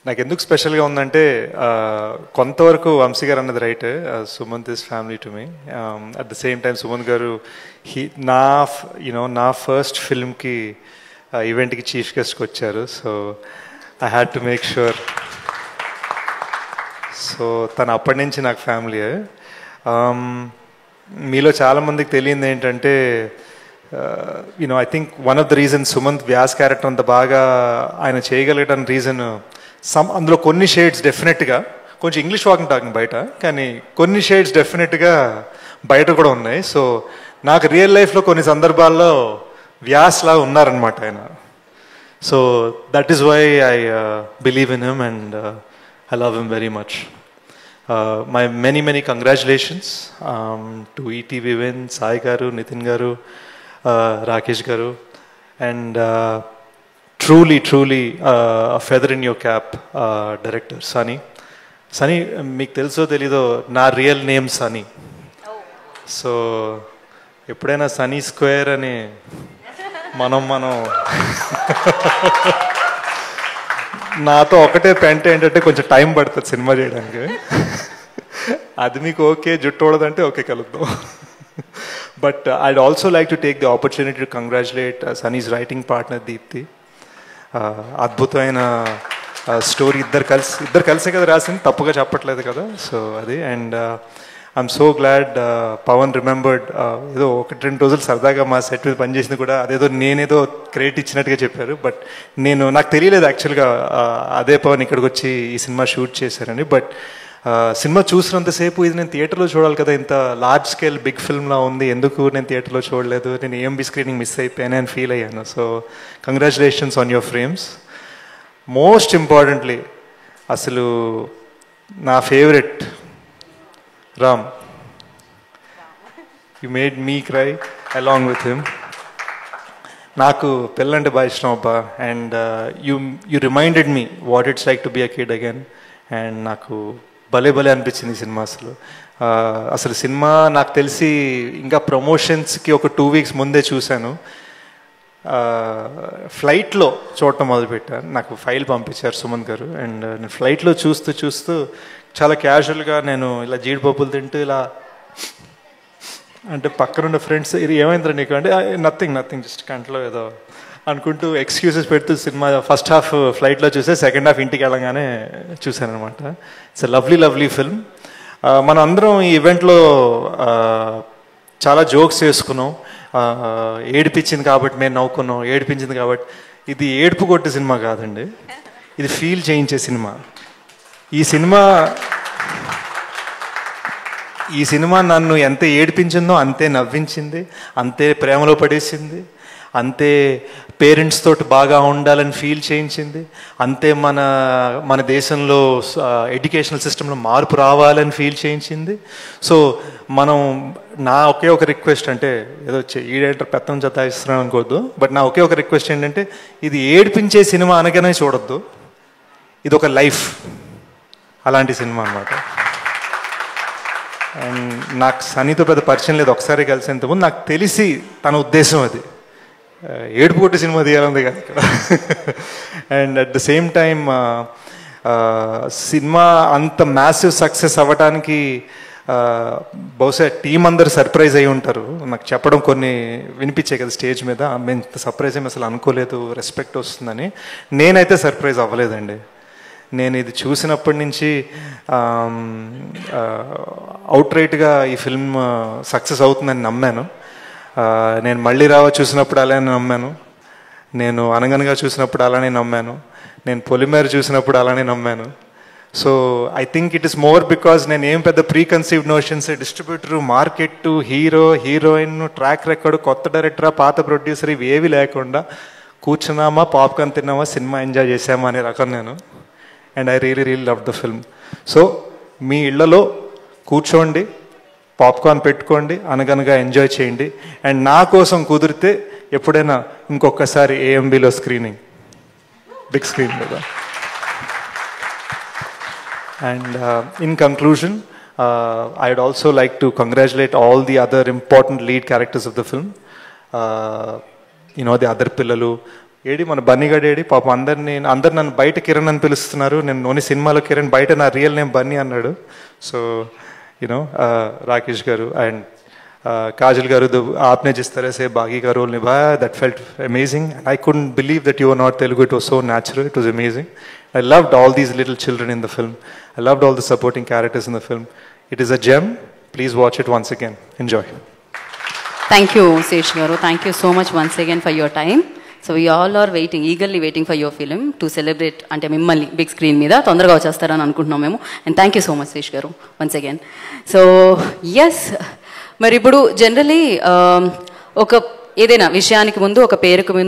నాకు ఎందుకు స్పెషల్గా ఉందంటే కొంతవరకు వంశీ గారు అన్నది right, Sumanth is family to me. At the same time Sumanth గారు నా ఫస్ట్ ఫిల్మ్కి ఈవెంట్కి చీఫ్ గెస్ట్కి వచ్చారు. So I had to make sure. So తను అప్పటి నుంచి నాకు ఫ్యామిలీయే. మీలో చాలామందికి తెలియంది ఏంటంటే I think one of the reason Sumanth Vyas character అంత బాగా ఆయన చేయగలిగడానికి రీజన్ అందులో కొన్ని షేడ్స్ డెఫినెట్గా కొంచెం ఇంగ్లీష్ వాకింగ్ టాకింగ్ బయట, కానీ కొన్ని షేడ్స్ డెఫినెట్గా బయట కూడా ఉన్నాయి. సో నాకు రియల్ లైఫ్లో కొన్ని సందర్భాల్లో వ్యాస్లా ఉన్నారనమాట ఆయన. So that is why I believe in him and I love him very much. My many congratulations to ETV Win, Sai గారు, నితిన్ గారు, రాకేష్ గారు, and truly a feather in your cap, director Sunny. మీకు తెలుసో తెలీదో నా రియల్ నేమ్ సనీ. సో ఎప్పుడైనా Sunny square అని మనం నాతో ఒకటే పెంట ఏంటంటే కొంచెం టైం పడుతుంది సినిమా చేయడానికి. అది మీకు ఓకే, జుట్టు ఓడదంటే ఓకే, కలుద్దాం. But I'd also like to take the opportunity to congratulate Sunny's writing partner Deepti. అద్భుతమైన స్టోరీ, ఇద్దరు కలిసే కదా రాసింది, తప్పుగా చెప్పట్లేదు కదా. సో అది, and I'm so glad Pavan remembered. ఏదో 1-2 రోజులు సరదాగా మా సెట్ మీద పనిచేసింది కూడా అదేదో నేనేదో క్రెడిట్ ఇచ్చినట్టుగా చెప్పారు. బట్ నాకు తెలియలేదు యాక్చువల్గా అదే పవన్ ఇక్కడికి వచ్చి ఈ సినిమా షూట్ చేశారని. బట్ సినిమా చూసినంతసేపు ఇది నేను థియేటర్లో చూడాలి కదా, ఇంత లార్జ్ స్కేల్ బిగ్ ఫిల్మ్లా ఉంది, ఎందుకు నేను థియేటర్లో చూడలేదు, నేను ఏఎంబి స్క్రీనింగ్ మిస్ అయిపోయాను అని ఫీల్ అయ్యాను. So congratulations on your frames. Most importantly అసలు నా favourite Ram, you made me cry along with him. నాకు పిల్లంటే బాగా ఇష్టం అబ్బా, and you reminded me what it's like to be a kid again. And నాకు భలే అనిపించింది ఈ సినిమా. అసలు సినిమా నాకు తెలిసి ఇంకా ప్రమోషన్స్కి ఒక 2 weeks ముందే చూశాను. ఫ్లైట్లో చూడటం మొదలుపెట్టాను. నాకు ఫైల్ పంపించారు సుమంత్ గారు, అండ్ నేను ఫ్లైట్లో చూస్తూ చాలా క్యాజువల్గా నేను ఇలా జీడిపప్పులు తింటూ ఇలా అంటే పక్కనున్న ఫ్రెండ్స్ ఇది ఏమైందిరా నీకు అంటే నథింగ్ జస్ట్ కంట్లో ఏదో అనుకుంటూ ఎక్స్క్యూజెస్ పెడుతూ సినిమా ఫస్ట్ హాఫ్ ఫ్లైట్లో చూసే, సెకండ్ హాఫ్ ఇంటికి వెళ్ళగానే చూశాను అనమాట. It's lovely film. మనం అందరం ఈ ఈవెంట్లో చాలా జోక్స్ చేసుకున్నాం. ఏడిపించింది కాబట్టి మేము నవ్వుకున్నాం, ఏడిపించింది కాబట్టి. ఇది ఏడుపు కొట్టే సినిమా కాదండి, ఇది ఫీల్ చేయించే సినిమా. ఈ సినిమా నన్ను ఎంత ఏడిపించిందో అంతే నవ్వించింది, అంతే ప్రేమలో పడేసింది, అంతే పేరెంట్స్ తోటి బాగా ఉండాలని ఫీల్ చేయించింది, అంతే మన దేశంలో ఎడ్యుకేషనల్ సిస్టంలో మార్పు రావాలని ఫీల్ చేయించింది. సో నా ఒకే ఒక రిక్వెస్ట్, అంటే ఏదో ఈడేంటర్ పెత్తం జతాయిస్తున్నాను అనుకోవద్దు, బట్ నా ఒకే ఒక రిక్వెస్ట్ ఏంటంటే ఇది ఏడిపించే సినిమా అనగానే చూడొద్దు, ఇది ఒక లైఫ్ అలాంటి సినిమా అనమాట. అండ్ నాకు సనీతో పెద్ద పరిచయం లేదు, ఒకసారి కలిసేంతకుముందు నాకు తెలిసి తన ఉద్దేశం అది ఏడుపు కొట్టి సినిమా తీయాలంది కదా ఇక్కడ. And at the same time cinema అంత మ్యాసివ్ సక్సెస్ అవ్వడానికి బహుశా టీం అందరు సర్ప్రైజ్ అయి ఉంటారు. నాకు చెప్పడం కొన్ని వినిపించాయి కదా స్టేజ్ మీద, మేము ఇంత సర్ప్రైజ్ ఏమి అసలు అనుకోలేదు, రెస్పెక్ట్ వస్తుందని. నేనైతే సర్ప్రైజ్ అవ్వలేదండి. నేను ఇది చూసినప్పటి నుంచి అవుట్ రైట్గా ఈ ఫిల్మ్ సక్సెస్ అవుతుందని నమ్మాను. నేను మళ్ళీ చూసినప్పుడు అలానే నమ్మాను, నేను అనగనగా చూసినప్పుడు అలానే నమ్మాను, నేను పొలిమేర చూసినప్పుడు అలానే నమ్మాను. So I think it is more because నేను ఏం పెద్ద preconceived notions, distributor, market, hero, heroine, track record, కొత్త డైరెక్టరా, పాత ప్రొడ్యూసర్, ఇవి ఏవి లేకుండా కూర్చున్నామా, పాప్కార్న్ తిన్నామా, సినిమా ఎంజాయ్ చేసామా అనే రకం నేను. And I really love the film. So మీ ఇళ్లలో కూర్చోండి, పాప్కార్న్ పెట్టుకోండి, అనగనగా ఎంజాయ్ చేయండి. అండ్ నా కోసం కుదిరితే ఎప్పుడైనా ఇంకొకసారి ఏఎంబిలో స్క్రీనింగ్, బిగ్ స్క్రీన్ మీద. And in conclusion, I'd also like to congratulate all the other important lead characters of the film. The other పిల్లలు, ఏడి మన బన్నీగాడు ఏడి పాపం అందరు నన్ను బయట కిరణ్ అని పిలుస్తున్నారు, నేను ఓన్లీ సినిమాలో కిరణ్, బయట నా రియల్ నేమ్ బన్నీ అన్నాడు. సో యూనో రాకేష్ గారు అండ్ काजल गारू, आपने जिस तरह से बागी का रोल निभाया, that felt amazing. I couldn't believe that you were not Telugu. It was so natural. It was amazing. I loved all these little children in the film. I loved all the supporting characters in the film. It is a gem. Please watch it once again. Enjoy. Thank you, Sesh Garu. Thank you so much once again for your time. So we all are waiting, eagerly waiting for your film to celebrate ante mimmalni big screen meeda tondaraga vachestarani anukuntunnam memo. And thank you so much, Sesh Garu, once again. So yes, మరి ఇప్పుడు generally ఒక ఏదైనా విషయానికి ముందు ఒక పేరుకు ముందు